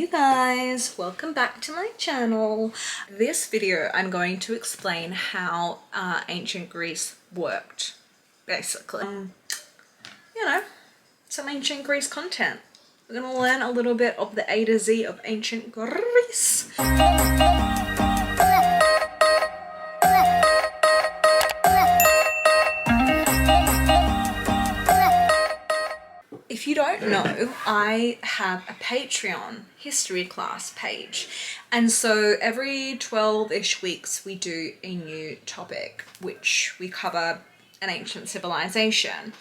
guys, welcome back to my channel. This video I'm going to explain how ancient Greece worked, basically. You know, some ancient Greece content. We're gonna learn a little bit of the A to Z of ancient Greece. If you don't know, I have a Patreon history class page, and so every 12-ish weeks we do a new topic, which we cover an ancient civilization.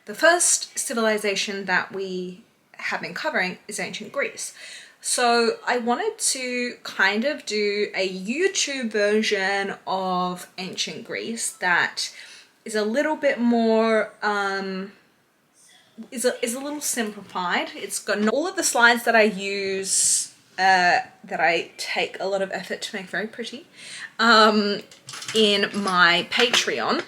The first civilization that we have been covering is ancient Greece. So I wanted to kind of do a YouTube version of ancient Greece that is a little bit more is a little simplified. It's got all of the slides that I use that I take a lot of effort to make very pretty in my Patreon.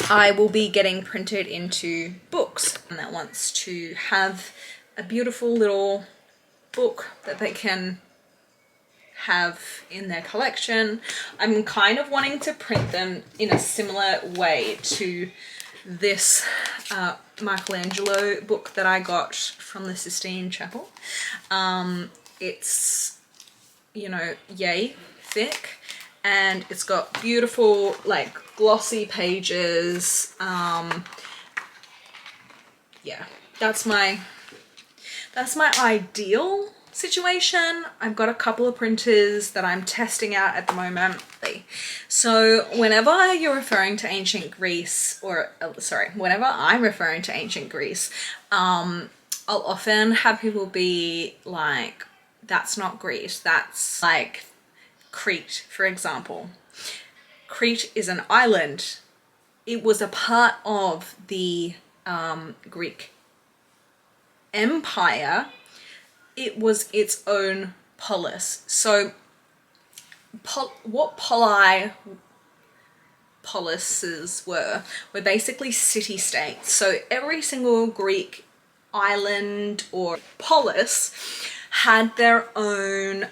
I will be getting printed into books, and that wants to have a beautiful little book that they can have in their collection. I'm kind of wanting to print them in a similar way to this Michelangelo book that I got from the Sistine Chapel. It's, you know, yay thick, and it's got beautiful, like, glossy pages. Yeah, that's my ideal situation. I've got a couple of printers that I'm testing out at the moment. So whenever you're referring to ancient Greece, or whenever I'm referring to ancient Greece, I'll often have people be like, that's not Greece, that's like Crete, for example. Crete is an island. It was a part of the Greek Empire. It was its own polis. So what polises were basically city-states. So every single Greek island or polis had their own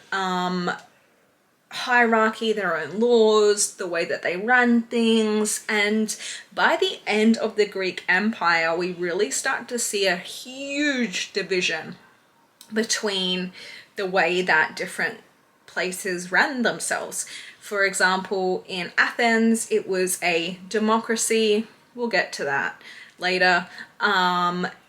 hierarchy, their own laws, the way that they ran things. And by the end of the Greek Empire, we really start to see a huge division between the way that different places ran themselves. For example, in Athens, it was a democracy. We'll get to that later.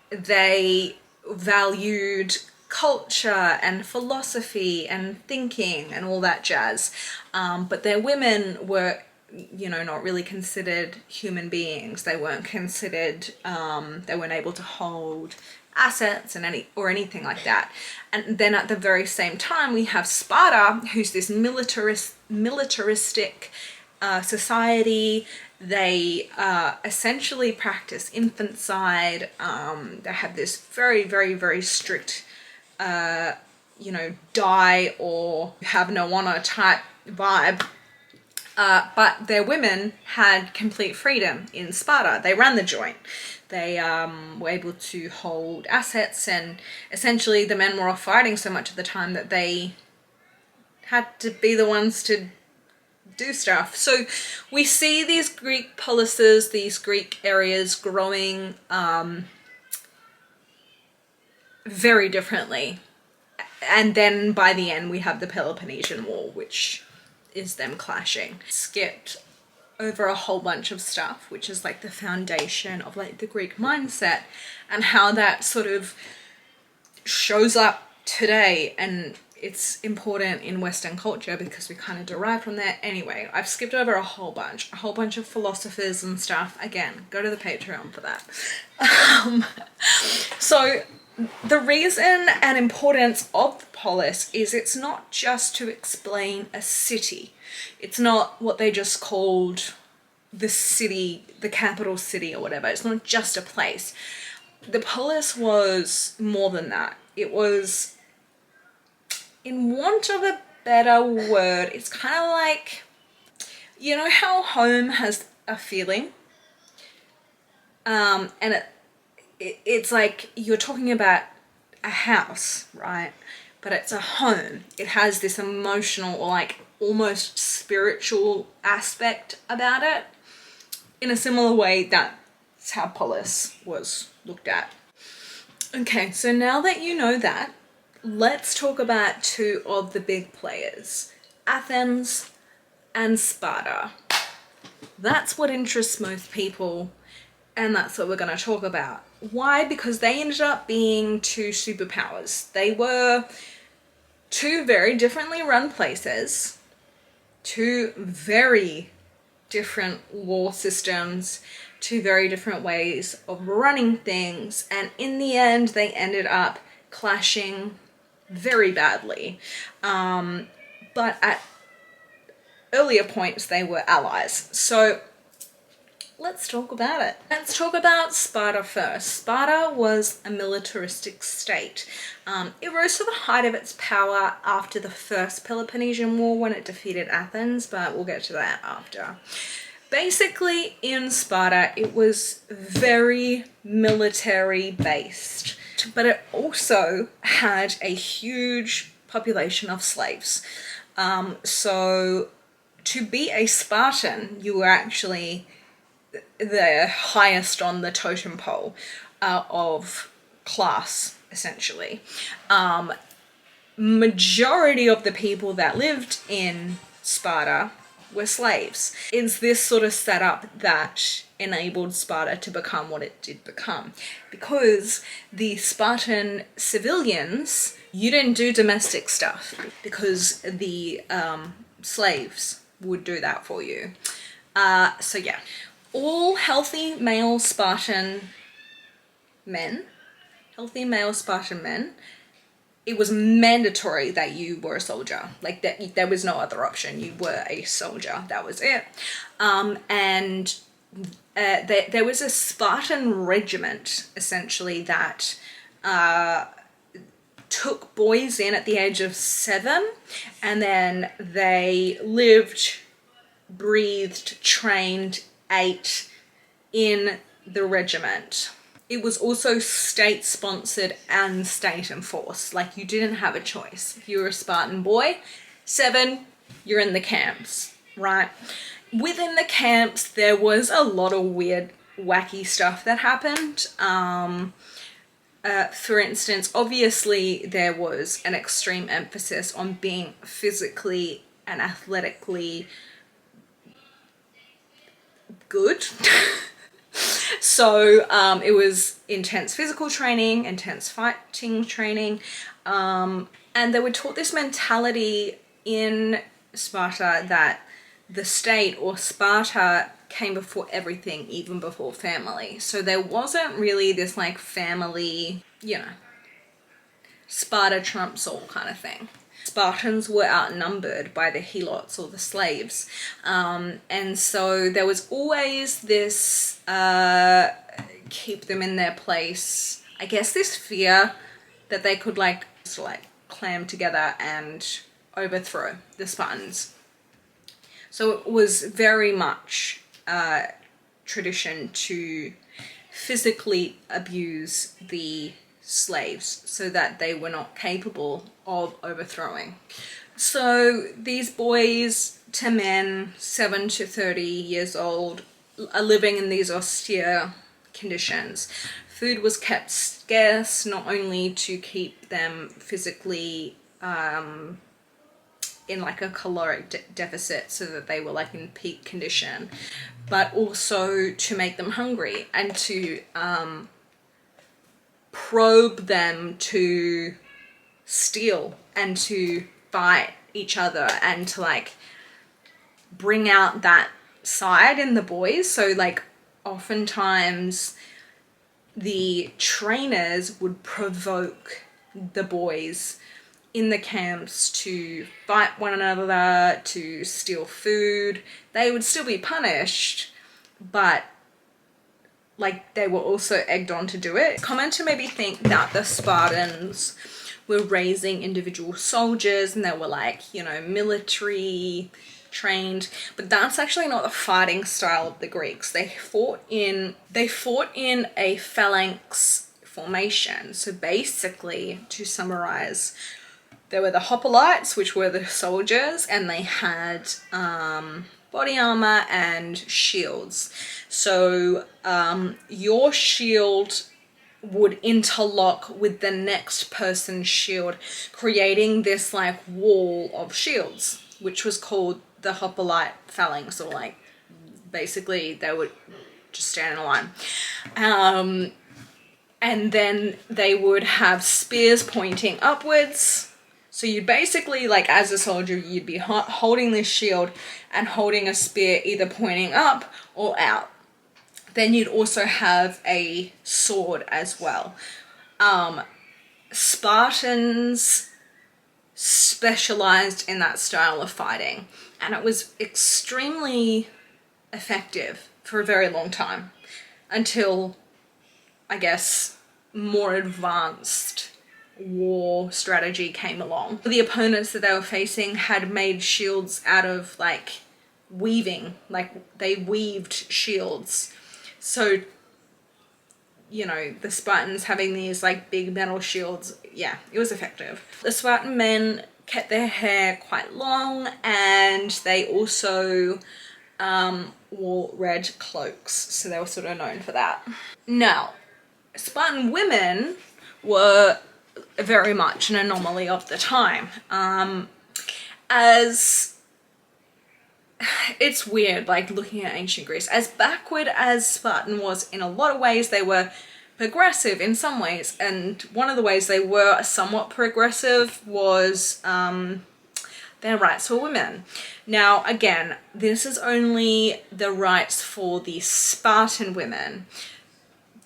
They valued culture and philosophy and thinking and all that jazz. But their women were, you know, not really considered human beings. They weren't considered, they weren't able to hold assets and anything like that. And then at the very same time, we have Sparta, who's this militaristic society. They essentially practice infanticide. They have this very, very, very strict, you know, die or have no honor type vibe. But their women had complete freedom in Sparta. They ran the joint. They were able to hold assets, and essentially the men were off fighting so much of the time that they had to be the ones to do stuff. So we see these Greek polises, these Greek areas growing very differently. And then by the end we have the Peloponnesian War, which is them clashing. Skipped over a whole bunch of stuff, which is like the foundation of like the Greek mindset and how that sort of shows up today, and it's important in Western culture because we kind of derive from that. Anyway, I've skipped over a whole bunch of philosophers and stuff. Again, go to the Patreon for that. So the reason and importance of the polis is it's not just to explain a city. It's not what they just called the city, the capital city or whatever. It's not just a place. The polis was more than that. It was, in want of a better word, it's kind of like, you know how home has a feeling? And it's like you're talking about a house, right? but it's a home. It has this emotional or like almost spiritual aspect about it, in a similar way that's how Polis was looked at. Okay, so now that you know that, let's talk about two of the big players, Athens and Sparta. That's what interests most people, and that's what we're going to talk about. Why? Because they ended up being two superpowers. They were two very differently run places, two very different war systems, two very different ways of running things, and in the end they ended up clashing very badly. But at earlier points they were allies. So let's talk about it. Let's talk about Sparta first. Sparta was a militaristic state. It rose to the height of its power after the First Peloponnesian War when it defeated Athens, but we'll get to that after. Basically, in Sparta, it was very military based, but it also had a huge population of slaves. So to be a Spartan, you were actually the highest on the totem pole of class, essentially. Majority of the people that lived in Sparta were slaves. It's this sort of setup that enabled Sparta to become what it did become. Because the Spartan civilians, you didn't do domestic stuff because the slaves would do that for you. So yeah, all healthy male Spartan men, it was mandatory that you were a soldier. Like that, there was no other option. You were a soldier. That was it. And there was a Spartan regiment, essentially, that took boys in at the age of 7, and then they lived, breathed, trained, ate in the regiment. It was also state-sponsored and state-enforced. Like, you didn't have a choice. If you were a Spartan boy, 7, you're in the camps, right? Within the camps, there was a lot of weird, wacky stuff that happened. For instance, obviously, there was an extreme emphasis on being physically and athletically good. So it was intense physical training, intense fighting training, and they were taught this mentality in Sparta that the state or Sparta came before everything, even before family. So there wasn't really this like family, you know, Sparta trumps all kind of thing. Spartans were outnumbered by the helots or the slaves, and so there was always this keep them in their place, I guess, this fear that they could like clam together and overthrow the Spartans. So it was very much tradition to physically abuse the slaves so that they were not capable of overthrowing. So these boys to men, 7 to 30 years old, are living in these austere conditions. Food was kept scarce, not only to keep them physically in like a caloric deficit so that they were like in peak condition, but also to make them hungry and to probe them to steal and to fight each other and to like bring out that side in the boys. So like oftentimes the trainers would provoke the boys in the camps to fight one another, to steal food. They would still be punished, but like they were also egged on to do it. Common to maybe think that the Spartans were raising individual soldiers and they were like, you know, military trained, but that's actually not the fighting style of the Greeks. They fought in a phalanx formation. So basically, to summarize, there were the hoplites, which were the soldiers, and they had body armor and shields. So your shield would interlock with the next person's shield, creating this like wall of shields, which was called the Hoplite Phalanx, or like basically they would just stand in a line. And then they would have spears pointing upwards. So you'd basically, like as a soldier, you'd be holding this shield and holding a spear either pointing up or out. Then you'd also have a sword as well. Spartans specialized in that style of fighting, and it was extremely effective for a very long time, until, I guess, more advanced war strategy came along. The opponents that they were facing had made shields out of like weaving, like they weaved shields. So, you know, the Spartans having these like big metal shields, yeah, it was effective. The Spartan men kept their hair quite long, and they also wore red cloaks, so they were sort of known for that. Now, Spartan women were very much an anomaly of the time. As it's weird, like looking at ancient Greece, as backward as Spartan was in a lot of ways, they were progressive in some ways, and one of the ways they were somewhat progressive was their rights for women. Now, again, this is only the rights for the Spartan women.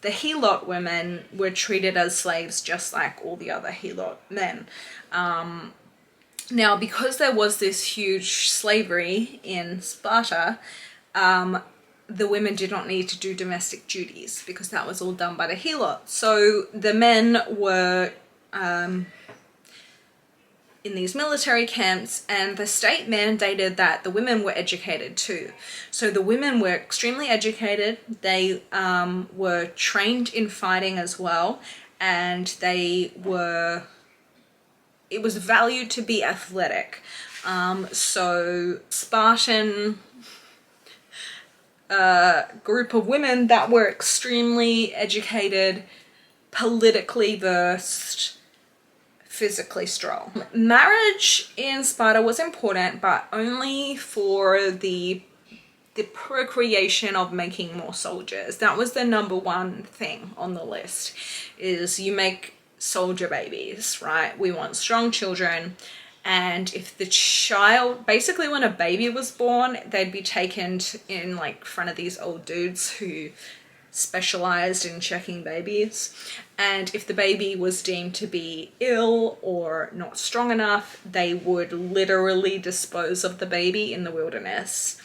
The Helot women were treated as slaves just like all the other Helot men. Now, because there was this huge slavery in Sparta, the women did not need to do domestic duties because that was all done by the Helot. So the men were in these military camps, and the state mandated that the women were educated too. So the women were extremely educated. They were trained in fighting as well, and it was valued to be athletic. So Spartan group of women that were extremely educated, politically versed, physically strong. Marriage in Sparta was important, but only for the procreation of making more soldiers. That was the number one thing on the list, is you make soldier babies, right? We want strong children. And if the child, basically when a baby was born, they'd be taken in like front of these old dudes who specialized in checking babies, and if the baby was deemed to be ill or not strong enough, they would literally dispose of the baby in the wilderness.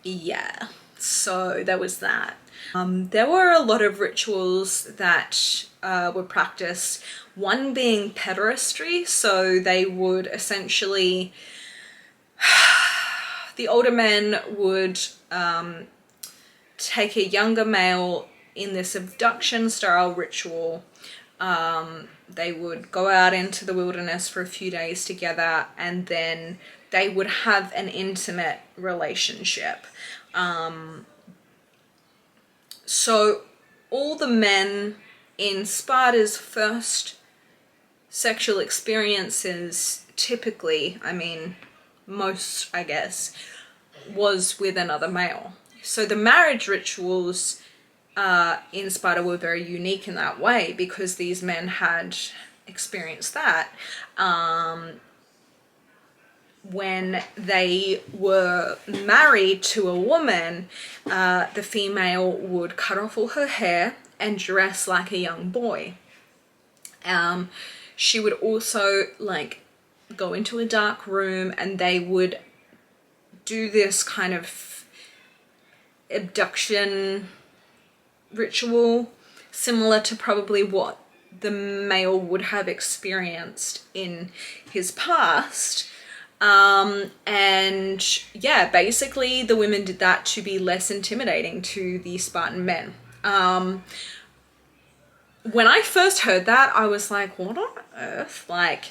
Yeah, so there was that. There were a lot of rituals that were practiced, one being pederastry. So they would essentially, the older men would take a younger male in this abduction style ritual. They would go out into the wilderness for a few days together, and then they would have an intimate relationship. So all the men in Sparta's first sexual experiences, typically, I mean, most, I guess, was with another male. So the marriage rituals in Sparta were very unique in that way, because these men had experienced that. When they were married to a woman, the female would cut off all her hair and dress like a young boy. She would also like go into a dark room, and they would do this kind of abduction ritual similar to probably what the male would have experienced in his past. And yeah, basically the women did that to be less intimidating to the Spartan men. when I first heard that, I was like, what on earth? Like,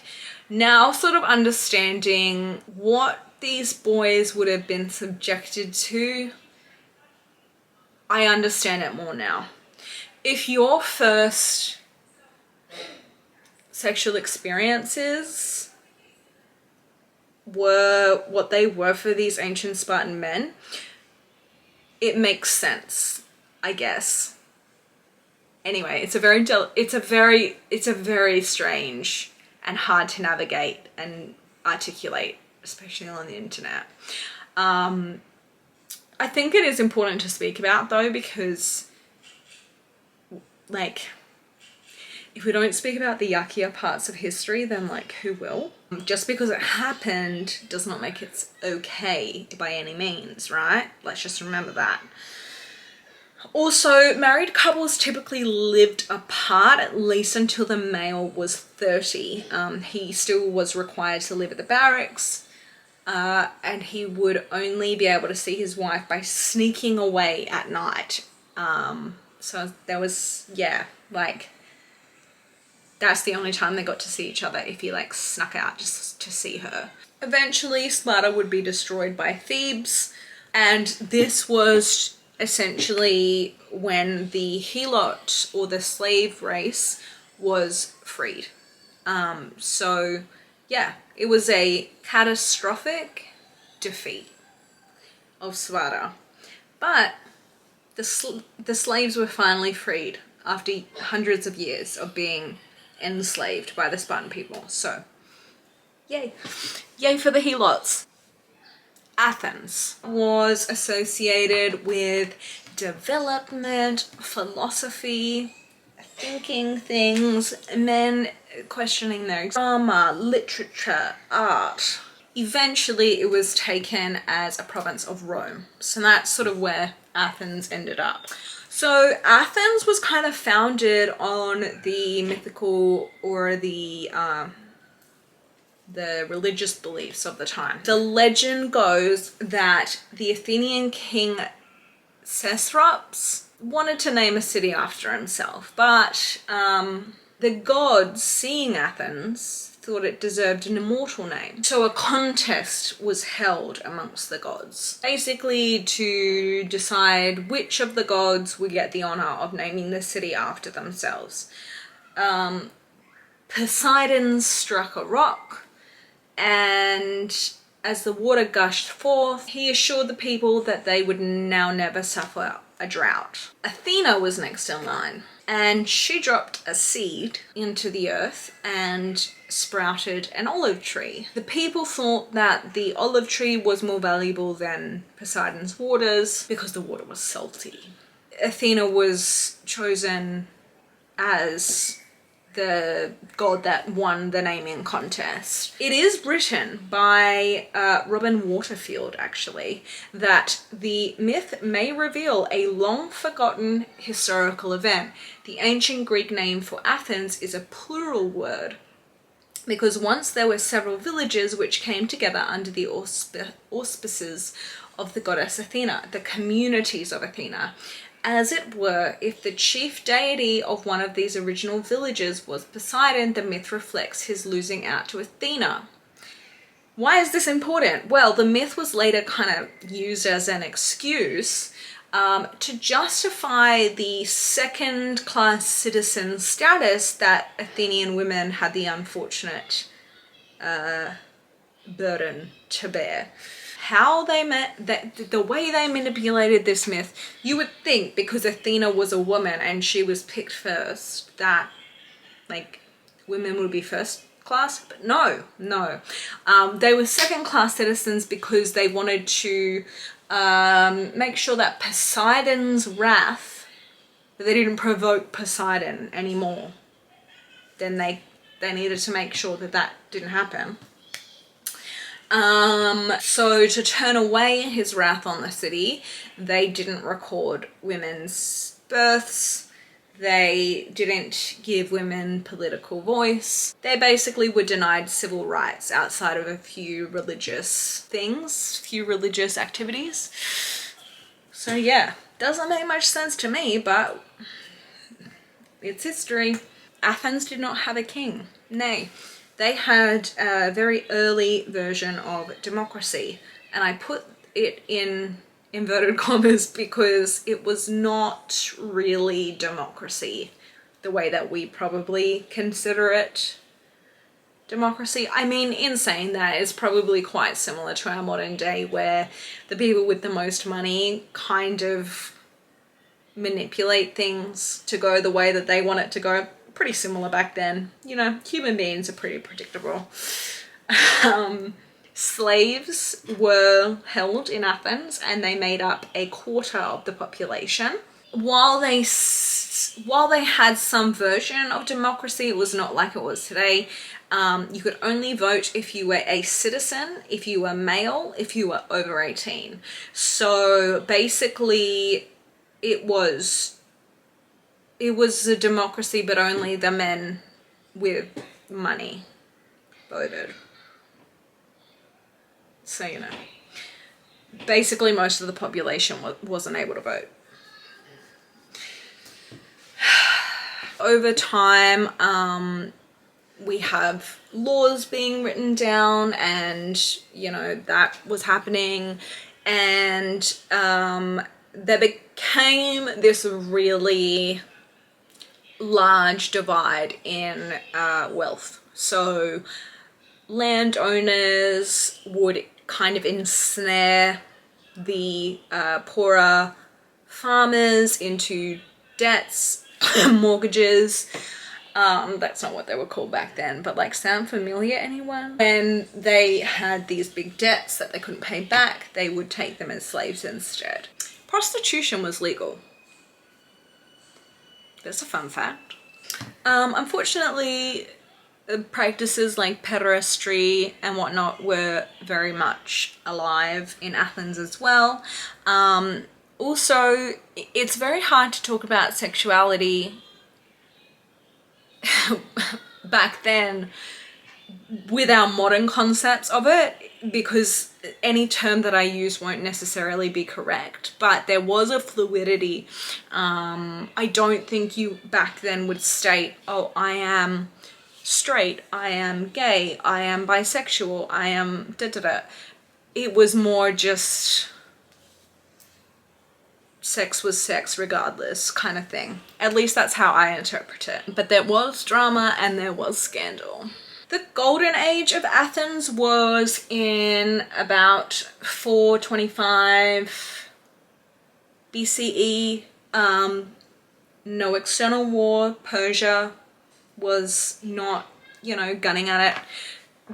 now sort of understanding what these boys would have been subjected to, I understand it more now. If your first sexual experiences were what they were for these ancient Spartan men, it makes sense, I guess. Anyway, it's a very strange and hard to navigate and articulate, especially on the internet. I think it is important to speak about though, because like, if we don't speak about the yuckier parts of history, then like, who will? Just because it happened does not make it okay by any means, right? Let's just remember that. Also, married couples typically lived apart at least until the male was 30. He still was required to live at the barracks, and he would only be able to see his wife by sneaking away at night. So there was, yeah, like, that's the only time they got to see each other, if he like snuck out just to see her. Eventually, Sparta would be destroyed by Thebes, and this was essentially when the helot, or the slave race, was freed. So yeah, it was a catastrophic defeat of Sparta, but the slaves were finally freed after hundreds of years of being enslaved by the Spartan people. So yay for the helots. Athens was associated with development, philosophy, thinking things, men questioning their grammar, literature, art. Eventually it was taken as a province of Rome. So that's sort of where Athens ended up. So Athens was kind of founded on the mythical, or the religious beliefs of the time. The legend goes that the Athenian king Cesrops wanted to name a city after himself, but the gods, seeing Athens, thought it deserved an immortal name. So a contest was held amongst the gods, basically to decide which of the gods would get the honor of naming the city after themselves. Poseidon struck a rock, and as the water gushed forth, he assured the people that they would now never suffer a drought. Athena was next in line, and she dropped a seed into the earth and sprouted an olive tree. The people thought that the olive tree was more valuable than Poseidon's waters because the water was salty. Athena was chosen as the god that won the naming contest. It is written by Robin Waterfield, actually, that the myth may reveal a long-forgotten historical event. The ancient Greek name for Athens is a plural word, because once there were several villages which came together under the auspices of the goddess Athena, the communities of Athena. As it were, if the chief deity of one of these original villages was Poseidon, the myth reflects his losing out to Athena. Why is this important? Well, the myth was later kind of used as an excuse to justify the second-class citizen status that Athenian women had the unfortunate burden to bear. How they the way they manipulated this myth, you would think because Athena was a woman and she was picked first, that like women would be first class, but no. They were second class citizens because they wanted to make sure that Poseidon's wrath, that they didn't provoke Poseidon anymore. Then they needed to make sure that that didn't happen. So to turn away his wrath on the city, they didn't record women's births. They didn't give women political voice. They basically were denied civil rights outside of a few religious things, few religious activities. So yeah, doesn't make much sense to me, but its history. Athens did not have a king. Nay, they had a very early version of democracy, and I put it in inverted commas because it was not really democracy the way that we probably consider it democracy. I mean, in saying that, it's probably quite similar to our modern day where the people with the most money kind of manipulate things to go the way that they want it to go. Pretty similar back then. You know, human beings are pretty predictable. Slaves were held in Athens and they made up a quarter of the population. While they had some version of democracy, it was not like it was today. You could only vote if you were a citizen, if you were male, if you were over 18. So basically it was a democracy, but only the men with money voted. So, you know, basically most of the population wasn't able to vote. Over time, we have laws being written down, and, you know, that was happening, and there became this really large divide in wealth. So landowners would kind of ensnare the poorer farmers into debts, mortgages. That's not what they were called back then, but like, sound familiar, anyone? When they had these big debts that they couldn't pay back, they would take them as slaves instead. Prostitution was legal. That's a fun fact. Unfortunately, practices like pederasty and whatnot were very much alive in Athens as well. Also, it's very hard to talk about sexuality back then with our modern concepts of it, because any term that I use won't necessarily be correct, but there was a fluidity. I don't think you back then would state, oh, I am straight, I am gay, I am bisexual, I am da-da-da. It was more just sex was sex regardless kind of thing. At least that's how I interpret it. But there was drama and there was scandal. The golden age of Athens was in about 425 BCE. No external war. Persia was not, you know, gunning at it.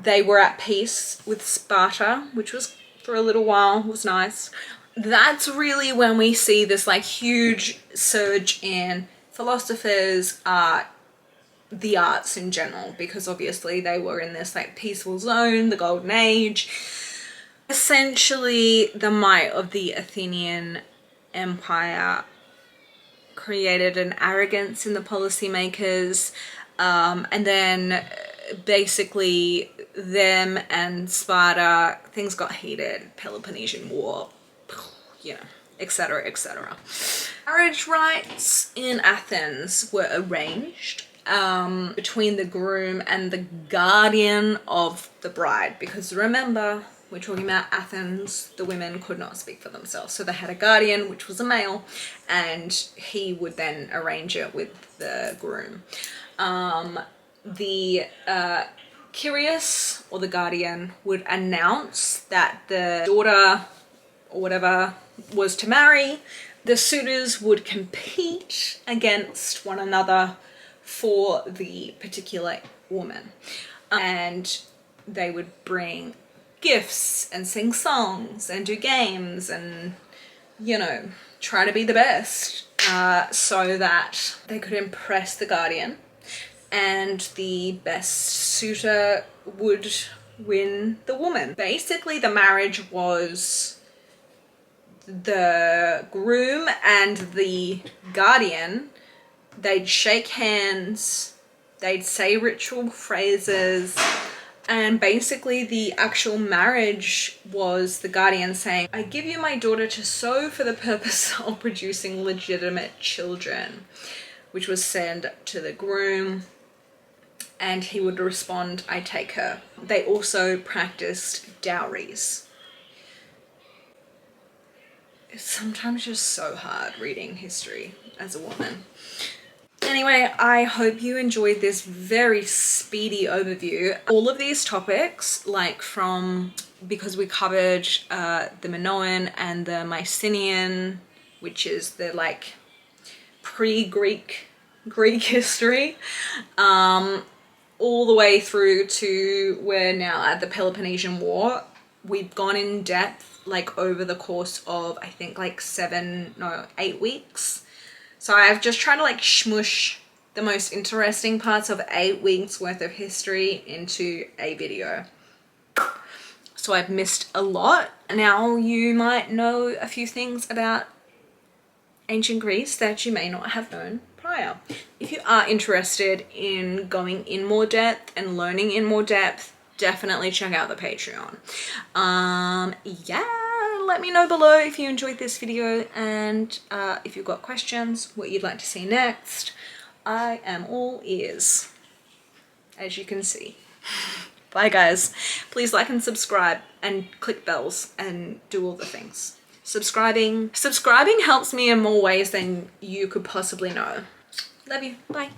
They were at peace with Sparta, which was for a little while, was nice. That's really when we see this like huge surge in philosophers, art, the arts in general, because obviously they were in this like peaceful zone, the golden age. Essentially, the might of the Athenian Empire created an arrogance in the policymakers, and then basically them and Sparta, things got heated, Peloponnesian War, you know, etc., etc. Marriage rites in Athens were arranged between the groom and the guardian of the bride, because remember, we're talking about Athens, the women could not speak for themselves, so they had a guardian, which was a male, and he would then arrange it with the groom. The Kyrios, or the guardian, would announce that the daughter or whatever was to marry. The suitors would compete against one another for the particular woman, and they would bring gifts and sing songs and do games and, you know, try to be the best, so that they could impress the guardian, and the best suitor would win the woman. Basically, the marriage was the groom and the guardian. They'd shake hands, they'd say ritual phrases, and basically the actual marriage was the guardian saying, I give you my daughter to sow for the purpose of producing legitimate children. which was sent to the groom, and he would respond, "I take her." They also practiced dowries. It's sometimes just so hard reading history as a woman. Anyway, I hope you enjoyed this very speedy overview. All of these topics, like because we covered the Minoan and the Mycenaean, which is the like pre-Greek history, all the way through to we're now at the Peloponnesian War. We've gone in depth like over the course of I think like 8 weeks. So I've just tried to like smush the most interesting parts of 8 weeks worth of history into a video. So I've missed a lot. Now you might know a few things about ancient Greece that you may not have known prior. If you are interested in going in more depth and learning in more depth, definitely check out the Patreon. Yeah, let me know below if you enjoyed this video, and if you've got questions, what you'd like to see next. I am all ears, as you can see. Bye guys. Please like and subscribe and click bells and do all the things. Subscribing helps me in more ways than you could possibly know. Love you. Bye.